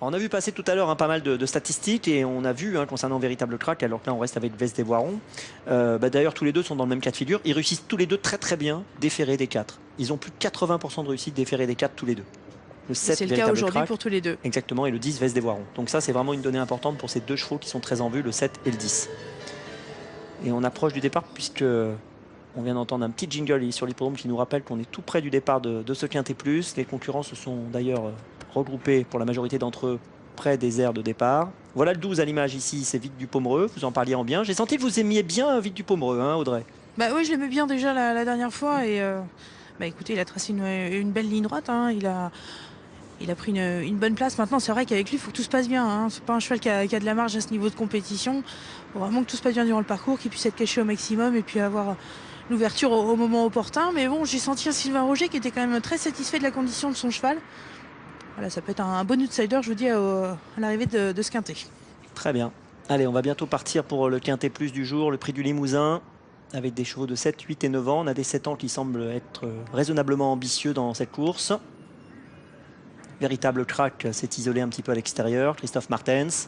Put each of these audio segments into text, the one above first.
On a vu passer tout à l'heure pas mal de statistiques et on a vu concernant Véritable Crack, alors que là on reste avec Veste des Voirons. D'ailleurs tous les deux sont dans le même cas de figure. Ils réussissent tous les deux très très bien déférer des 4. Ils ont plus de 80% de réussite déférer des 4 tous les deux. Le 7 C'est le cas aujourd'hui pour tous les deux. Exactement, et le 10 Veste des Voirons. Donc ça c'est vraiment une donnée importante pour ces deux chevaux qui sont très en vue, le 7 et le 10. Et on approche du départ puisque on vient d'entendre un petit jingle sur l'hippodrome qui nous rappelle qu'on est tout près du départ de ce Quintet Plus. Les concurrents se sont d'ailleurs regroupés pour la majorité d'entre eux près des aires de départ. Voilà le 12 à l'image ici, c'est Vic du Pomereux, vous en parliez en bien. J'ai senti que vous aimiez bien Vic du Pomereux, Audrey. Bah oui, je l'aimais bien déjà la dernière fois et écoutez, il a tracé une belle ligne droite. Il a pris une bonne place. Maintenant, c'est vrai qu'avec lui, il faut que tout se passe bien. C'est pas un cheval qui a de la marge à ce niveau de compétition. Il faut vraiment que tout se passe bien durant le parcours, qu'il puisse être caché au maximum et puis avoir l'ouverture au moment opportun. Mais bon, j'ai senti un Sylvain Roger qui était quand même très satisfait de la condition de son cheval. Voilà, ça peut être un bon outsider, je vous dis, à l'arrivée de ce quintet. Très bien. Allez, on va bientôt partir pour le Quintet Plus du jour, le prix du Limousin, avec des chevaux de 7, 8 et 9 ans. On a des 7 ans qui semblent être raisonnablement ambitieux dans cette course. Véritable Crack s'est isolé un petit peu à l'extérieur, Christophe Martens.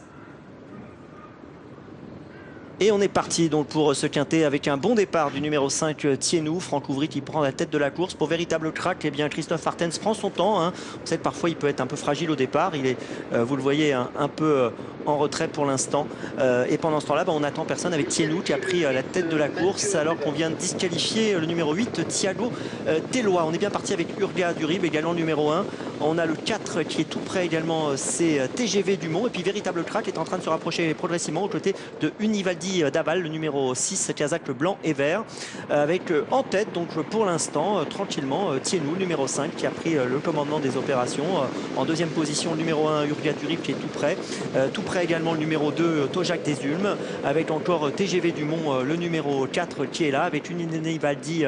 Et on est parti donc pour ce quintet avec un bon départ du numéro 5 Thienou, Franck Ouvry qui prend la tête de la course. Pour Véritable Crack, eh bien Christophe Martens prend son temps. On sait que parfois il peut être un peu fragile au départ. Il est, vous le voyez, un peu en retrait pour l'instant. Et pendant ce temps-là, on n'attend personne avec Thienou qui a pris la tête de la course alors qu'on vient de disqualifier le numéro 8, Thiago Tellois. On est bien parti avec Urga Durib, également numéro 1. On a le 4 qui est tout près également, c'est TGV Dumont. Et puis Véritable Crack est en train de se rapprocher progressivement aux côtés de Univaldi Daval, le numéro 6, Kazakh blanc et vert, avec en tête, donc pour l'instant, tranquillement, Thienou, numéro 5, qui a pris le commandement des opérations. En deuxième position, le numéro 1, Urga Durib, qui est tout près. Tout près également le numéro 2, Tojac des Ulmes, avec encore TGV Dumont, le numéro 4, qui est là, avec Univaldi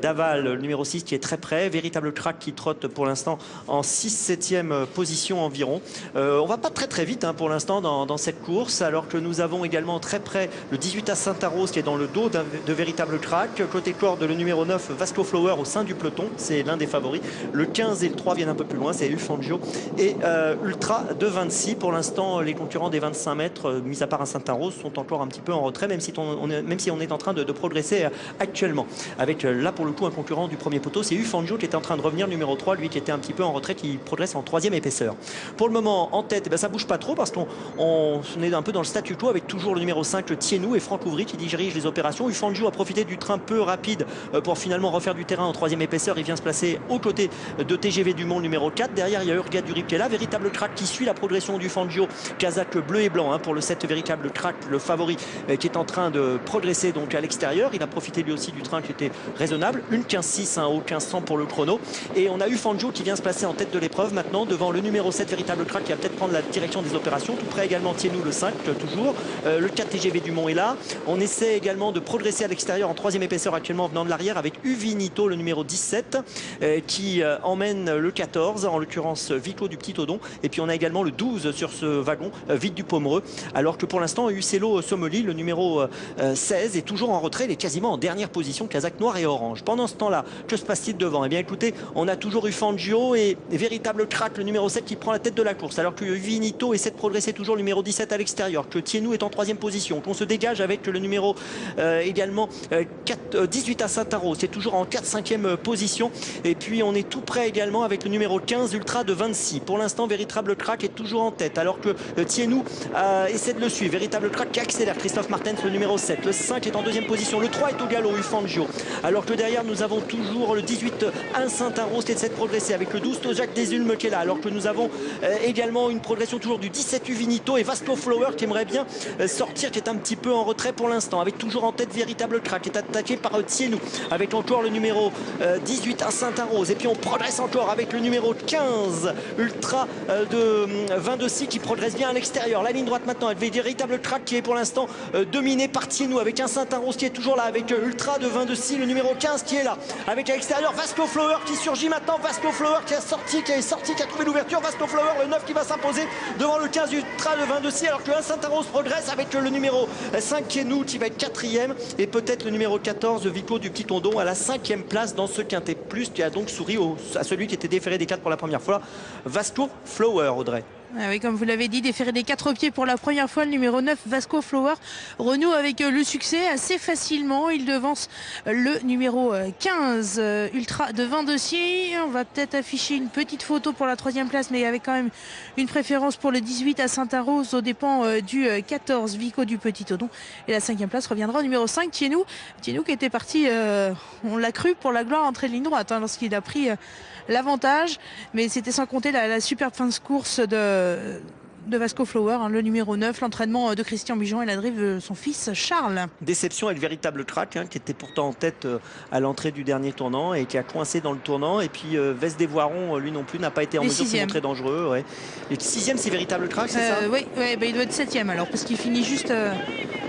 Daval, le numéro 6, qui est très près. Véritable Crack qui trotte pour l'instant en 6-7e position environ. On va pas très très vite pour l'instant dans cette course, alors que nous avons également très près le 18 à Saint-Arros qui est dans le dos de Véritable Crack. Côté corde, le numéro 9, Vasco Flower au sein du peloton, c'est l'un des favoris. Le 15 et le 3 viennent un peu plus loin, c'est Ufangio et Ultra de 26. Pour l'instant, les concurrents des 25 mètres, mis à part un Saint-Arros, sont encore un petit peu en retrait, même si on est en train de progresser actuellement. Avec là pour le coup un concurrent du premier poteau, c'est Ufangio qui est en train de revenir, numéro 3, lui qui était un petit peu en retrait, qui progresse en 3e épaisseur. Pour le moment, en tête, ça bouge pas trop parce qu'on est un peu dans le statu quo avec toujours le numéro 5, Thienou, et Franck Ouvry qui dirige les opérations. Ufangio a profité du train peu rapide pour finalement refaire du terrain en 3e épaisseur. Il vient se placer aux côtés de TGV Dumont, numéro 4. Derrière, il y a Urga Durib qui est là. Véritable Crack qui suit la progression d'Ufangio. Kazakh bleu et blanc pour le 7 Véritable Crack, le favori qui est en train de progresser donc à l'extérieur. Il a profité lui aussi du train qui était raisonnable. Une 15-6 au 1500 pour le chrono. Et on a Ufangio qui vient se placer en tête de l'épreuve maintenant devant le numéro 7 Véritable Crack qui va peut-être prendre la direction des opérations. Tout près également Thienou, le 5 toujours. Le 4 TGV Dumont est là. On essaie également de progresser à l'extérieur en 3e épaisseur actuellement venant de l'arrière avec Uvinito, le numéro 17 qui emmène le 14, en l'occurrence Vico du Petit Odon. Et puis on a également le 12 sur ce wagon, Vite du Pomereux. Alors que pour l'instant, Uccello Somoli, le numéro 16, est toujours en retrait. Il est quasiment en dernière position, Kazakh noir et orange. Pendant ce temps-là, que se passe-t-il devant? Eh bien écoutez, on a toujours Ufangio et Véritable Crack, le numéro 7, qui prend la tête de la course. Alors que Uvinito essaie de progresser toujours, le numéro 17 à l'extérieur. Que Thienou est en 3e position. Qu'on se dégage avec le numéro également 18 à Saint-Arros, c'est toujours en 4-5e position. Et puis on est tout près également avec le numéro 15 Ultra de 26. Pour l'instant, Véritable Crack est toujours en tête alors que Thienou essaie de le suivre. Véritable Crack qui accélère, Christophe Martens, le numéro 7. Le 5 est en 2e position, le 3 est au galop, Ufangio. Alors que derrière nous avons toujours le 18 1 Saint-Arros qui essaie de progresser avec le 12 Tojac des Ulmes qui est là. Alors que nous avons également une progression toujours du 17 Uvinito et Vasco Flower qui aimerait bien sortir, qui est un petit peu en retrait pour l'instant, avec toujours en tête Véritable Crack qui est attaqué par Thienou, avec encore le numéro 18 à Saint-Arros. Et puis on progresse encore avec le numéro 15 Ultra de 22 qui progresse bien à l'extérieur. La ligne droite maintenant avec Véritable Crack qui est pour l'instant dominé par Thienou, avec un Saint-Arros qui est toujours là, avec Ultra de 22 le numéro 15 qui est là, avec à l'extérieur Vasco Flower qui surgit maintenant. Vasco Flower qui a trouvé l'ouverture. Vasco Flower, le 9 qui va s'imposer devant le 15 Ultra de 22 alors que un Saint-Arros progresse avec le numéro 5 Thienou qui va être 4e, et peut-être le numéro 14 Vico du Petit Tondon à la 5e place dans ce Quintet Plus, qui a donc souri à celui qui était déféré des 4 pour la première fois, Vasco Flower, Audrey. Ah oui, comme vous l'avez dit, déféré des 4 pieds pour la première fois, le numéro 9, Vasco Flower, renoue avec le succès assez facilement. Il devance le numéro 15, Ultra de Vindossier. On va peut-être afficher une petite photo pour la 3e place, mais avec quand même une préférence pour le 18 à Saint-Arrose aux dépens du 14, Vico du Petit Odon. Et la 5e place reviendra au numéro 5, Thienou. Thienou qui était parti, on l'a cru, pour la gloire entrée de ligne droite, lorsqu'il a pris l'avantage, mais c'était sans compter la superbe fin de course de Vasco Flower, le numéro 9, l'entraînement de Christian Bijon et la drive de son fils Charles. Déception et le véritable crack, qui était pourtant en tête à l'entrée du dernier tournant et qui a coincé dans le tournant. Et puis Vest des Voirons, lui non plus, n'a pas été en mesure de se montrer dangereux. Ouais. Et 6e, c'est véritable crack, c'est ça? Oui, il doit être 7e alors, parce qu'il finit juste...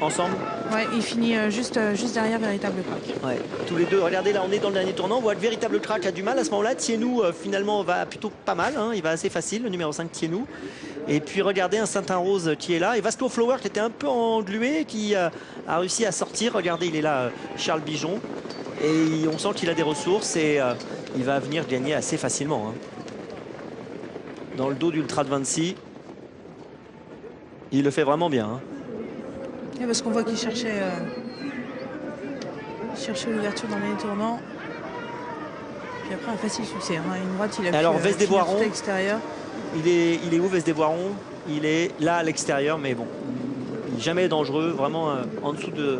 Ensemble? Ouais, il finit juste derrière véritable crack. Ouais, tous les deux. Regardez, là on est dans le dernier tournant. On voit que véritable crack a du mal à ce moment-là. Thienou finalement va plutôt pas mal. Il va assez facile, le numéro 5 Thienou. Et puis regardez un Saint-Arrose qui est là. Et Vasco Flower qui était un peu englué, qui a réussi à sortir. Regardez, il est là, Charles Bijon. Et on sent qu'il a des ressources et il va venir gagner assez facilement. Dans le dos d'Ultra de Vinci. Il le fait vraiment bien. Et parce qu'on voit qu'il cherchait l'ouverture dans les tournants. Puis après un facile succès. Une droite, il a alors Vest des Voirons, extérieur. Il est où Vest des Voirons? Il est là à l'extérieur, mais bon, jamais dangereux, vraiment en dessous de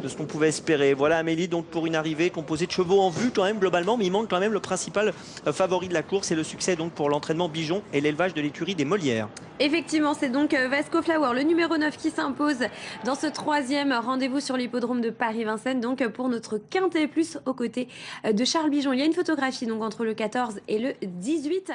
ce qu'on pouvait espérer. Voilà Amélie, donc pour une arrivée composée de chevaux en vue quand même globalement, mais il manque quand même le principal favori de la course et le succès donc pour l'entraînement Bijon et l'élevage de l'écurie des Molières. Effectivement, c'est donc Vasco Flower, le numéro 9 qui s'impose dans ce 3e rendez-vous sur l'hippodrome de Paris-Vincennes, donc pour notre Quintet Plus aux côtés de Charles Bijon. Il y a une photographie donc entre le 14 et le 18.